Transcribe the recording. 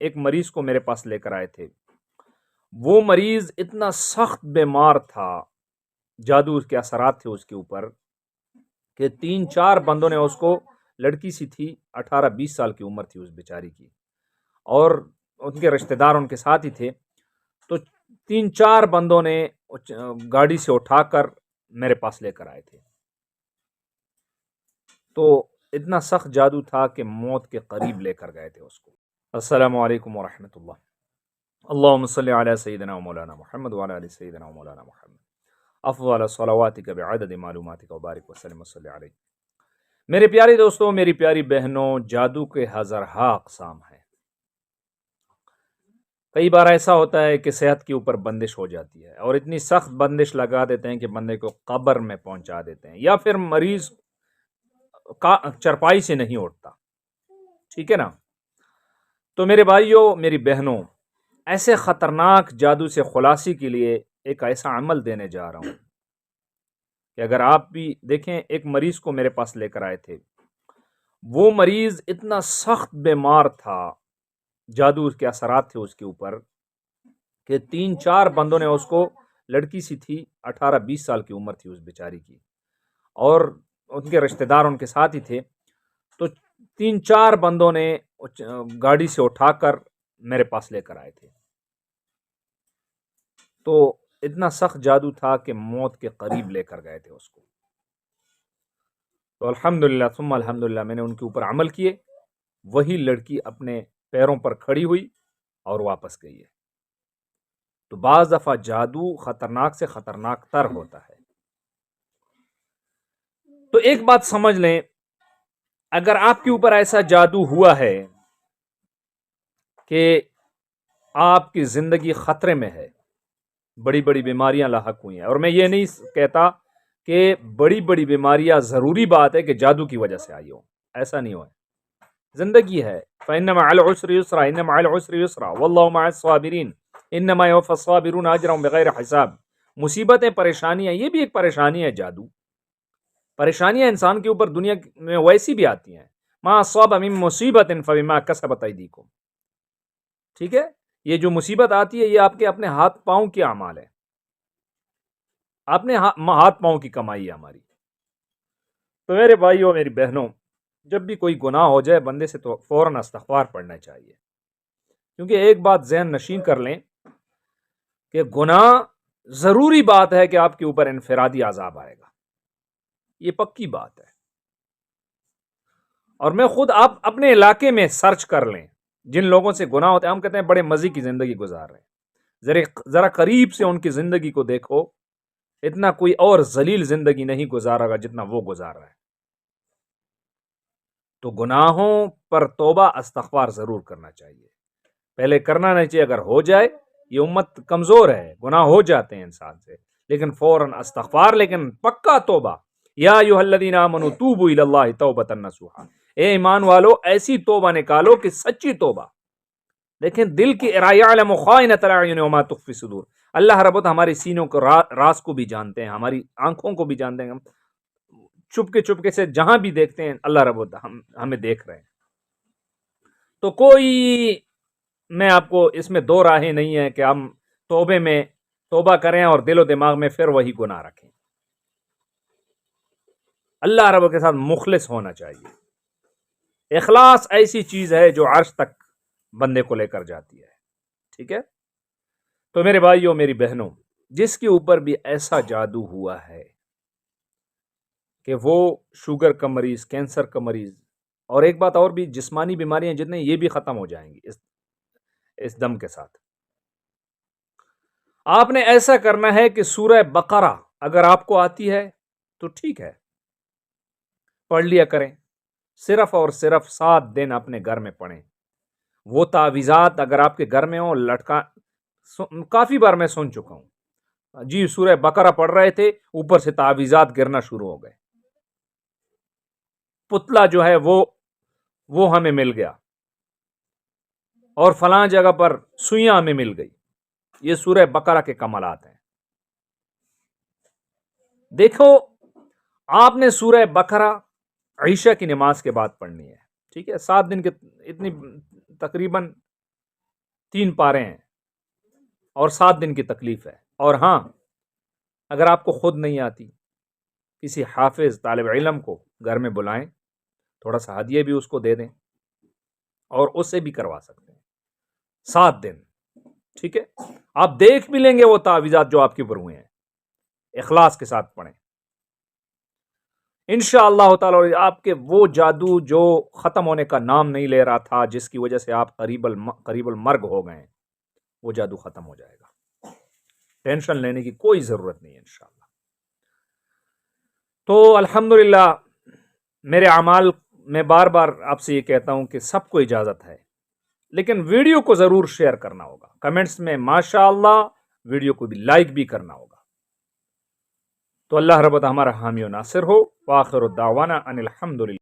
ایک مریض کو میرے پاس لے کر آئے تھے. وہ مریض اتنا سخت بیمار تھا، جادو کے اثرات تھے اس کے اوپر، کہ 3-4 بندوں نے اس کو، لڑکی سی تھی، 18-20 سال کی عمر تھی اس بیچاری کی، اور ان کے رشتہ دار ان کے ساتھ ہی تھے. تو 3-4 بندوں نے گاڑی سے اٹھا کر میرے پاس لے کر آئے تھے. تو اتنا سخت جادو تھا کہ موت کے قریب لے کر گئے تھے اس کو. السلام علیکم ورحمۃ اللہ. اللہم صلی علی سیدنا و مولانا محمد وعلی آل سیدنا و مولانا محمد. افضل صلواتک بعدد معلوماتک وبارک وسلم وصلی علیہ. میرے پیارے دوستوں، میری پیاری بہنوں، جادو کے ہزارہا اقسام ہیں. کئی بار ایسا ہوتا ہے کہ صحت کے اوپر بندش ہو جاتی ہے، اور اتنی سخت بندش لگا دیتے ہیں کہ بندے کو قبر میں پہنچا دیتے ہیں، یا پھر مریض چرپائی سے نہیں اٹھتا. ٹھیک ہے نا؟ تو میرے بھائیوں، میری بہنوں، ایسے خطرناک جادو سے خلاصی کے لیے ایک ایسا عمل دینے جا رہا ہوں کہ اگر آپ بھی دیکھیں. ایک مریض کو میرے پاس لے کر آئے تھے. وہ مریض اتنا سخت بیمار تھا، جادو کے اثرات تھے اس کے اوپر، کہ 3-4 بندوں نے اس کو، لڑکی سی تھی، 18-20 سال کی عمر تھی اس بیچاری کی، اور ان کے رشتہ دار ان کے ساتھ ہی تھے. تو 3-4 بندوں نے گاڑی سے اٹھا کر میرے پاس لے کر آئے تھے. تو اتنا سخت جادو تھا کہ موت کے قریب لے کر گئے تھے اس کو. تو الحمدللہ ثم الحمدللہ میں نے ان کے اوپر عمل کیے. وہی لڑکی اپنے پیروں پر کھڑی ہوئی اور واپس گئی ہے. تو بعض دفعہ جادو خطرناک سے خطرناک تر ہوتا ہے. تو ایک بات سمجھ لیں، اگر آپ کے اوپر ایسا جادو ہوا ہے کہ آپ کی زندگی خطرے میں ہے، بڑی بڑی بیماریاں لاحق ہوئی ہیں، اور میں یہ نہیں کہتا کہ بڑی بڑی بیماریاں ضروری بات ہے کہ جادو کی وجہ سے آئی ہو، ایسا نہیں ہوا. زندگی ہے. فَإِنَّ مَعَ الْعُسْرِ يُسْرًا إِنَّ مَعَ الْعُسْرِ يُسْرًا وَاللَّهُ مَعَ الصَّابِرِينَ إِنَّمَا يُوَفَّى الصَّابِرُونَ أَجْرَهُم بِغَيْرِ حِسَاب. مصیبتیں، پریشانیاں، یہ بھی ایک پریشانی ہے. جادو، پریشانیاں انسان کے اوپر دنیا میں ویسی بھی آتی ہیں. مَا أَصَابَ مِن مُّصِيبَةٍ فَبِمَا كَسَبَتْ أَيْدِيكُمْ. ٹھیک ہے؟ یہ جو مصیبت آتی ہے، یہ آپ کے اپنے ہاتھ پاؤں کے اعمال ہے، اپنے ہاتھ پاؤں کی کمائی ہے ہماری. تو میرے بھائیوں، میری بہنوں، جب بھی کوئی گناہ ہو جائے بندے سے تو فوراً استغفار پڑھنا چاہیے. کیونکہ ایک بات ذہن نشین کر لیں کہ گناہ ضروری بات ہے کہ آپ کے اوپر انفرادی عذاب آئے گا. یہ پکی بات ہے. اور میں خود، آپ اپنے علاقے میں سرچ کر لیں، جن لوگوں سے گناہ ہوتے ہیں، ہم کہتے ہیں بڑے مزے کی زندگی گزار رہے ہیں، ذرا قریب سے ان کی زندگی کو دیکھو، اتنا کوئی اور ذلیل زندگی نہیں گزارا گا جتنا وہ گزار رہا ہے. تو گناہوں پر توبہ، استغفار ضرور کرنا چاہیے. پہلے کرنا نہیں چاہیے. اگر ہو جائے، یہ امت کمزور ہے، گناہ ہو جاتے ہیں انسان سے، لیکن فوراً استغفار، لیکن پکا توبہ. یا ایھا الذین آمنوا توبوا الی اللہ توبۃ نصوحا. اے ایمان والو، ایسی توبہ نکالو کہ سچی توبہ. لیکن دل کی یعلم خائنۃ الاعین وما تخفی الصدور. اللہ رب العزت ہمارے سینوں کو، راز کو بھی جانتے ہیں، ہماری آنکھوں کو بھی جانتے ہیں. چپکے سے جہاں بھی دیکھتے ہیں، اللہ رب العزت ہمیں دیکھ رہے ہیں. تو کوئی، میں آپ کو اس میں دو راہیں نہیں ہیں کہ ہم توبے میں توبہ کریں اور دل و دماغ میں پھر وہی گناہ رکھیں. اللہ رب کے ساتھ مخلص ہونا چاہیے. اخلاص ایسی چیز ہے جو عرش تک بندے کو لے کر جاتی ہے. ٹھیک ہے؟ تو میرے بھائیوں، میری بہنوں، جس کے اوپر بھی ایسا جادو ہوا ہے کہ وہ شوگر کا مریض، کینسر کا مریض، اور ایک بات اور بھی، جسمانی بیماریاں جتنے، یہ بھی ختم ہو جائیں گی اس دم کے ساتھ. آپ نے ایسا کرنا ہے کہ سورہ بقرہ اگر آپ کو آتی ہے تو ٹھیک ہے، پڑھ لیا کریں. صرف اور صرف 7 دن اپنے گھر میں پڑھیں. وہ تعویذات اگر آپ کے گھر میں ہوں، لٹکا، کافی بار میں سن چکا ہوں جی، سورہ بقرہ پڑھ رہے تھے، اوپر سے تعویذات گرنا شروع ہو گئے. پتلا جو ہے وہ ہمیں مل گیا، اور فلاں جگہ پر سوئیاں ہمیں مل گئی. یہ سورہ بقرہ کے کمالات ہیں. دیکھو، آپ نے سورہ بقرہ عشاء کی نماز کے بعد پڑھنی ہے. ٹھیک ہے؟ 7 دن کے اتنی تقریباً 3 پارے ہیں اور 7 دن کی تکلیف ہے. اور ہاں، اگر آپ کو خود نہیں آتی، کسی حافظ طالب علم کو گھر میں بلائیں، تھوڑا سا ہدیہ بھی اس کو دے دیں اور اس سے بھی کروا سکتے ہیں. 7 دن، ٹھیک ہے. آپ دیکھ بھی لیں گے وہ تعویذات جو آپ کے اوپر ہوئے ہیں، اخلاص کے ساتھ پڑھیں انشاءاللہ تعالی. آپ کے وہ جادو جو ختم ہونے کا نام نہیں لے رہا تھا، جس کی وجہ سے آپ قریب المرگ ہو گئے، وہ جادو ختم ہو جائے گا. ٹینشن لینے کی کوئی ضرورت نہیں ہے انشاءاللہ. تو الحمدللہ میرے اعمال میں بار بار آپ سے یہ کہتا ہوں کہ سب کو اجازت ہے، لیکن ویڈیو کو ضرور شیئر کرنا ہوگا، کمنٹس میں ماشاءاللہ ویڈیو کو بھی لائک بھی کرنا ہوگا. تو اللہ رب ہمارا حامی و ناصر ہو. وآخر الدعوانا ان الحمدللہ.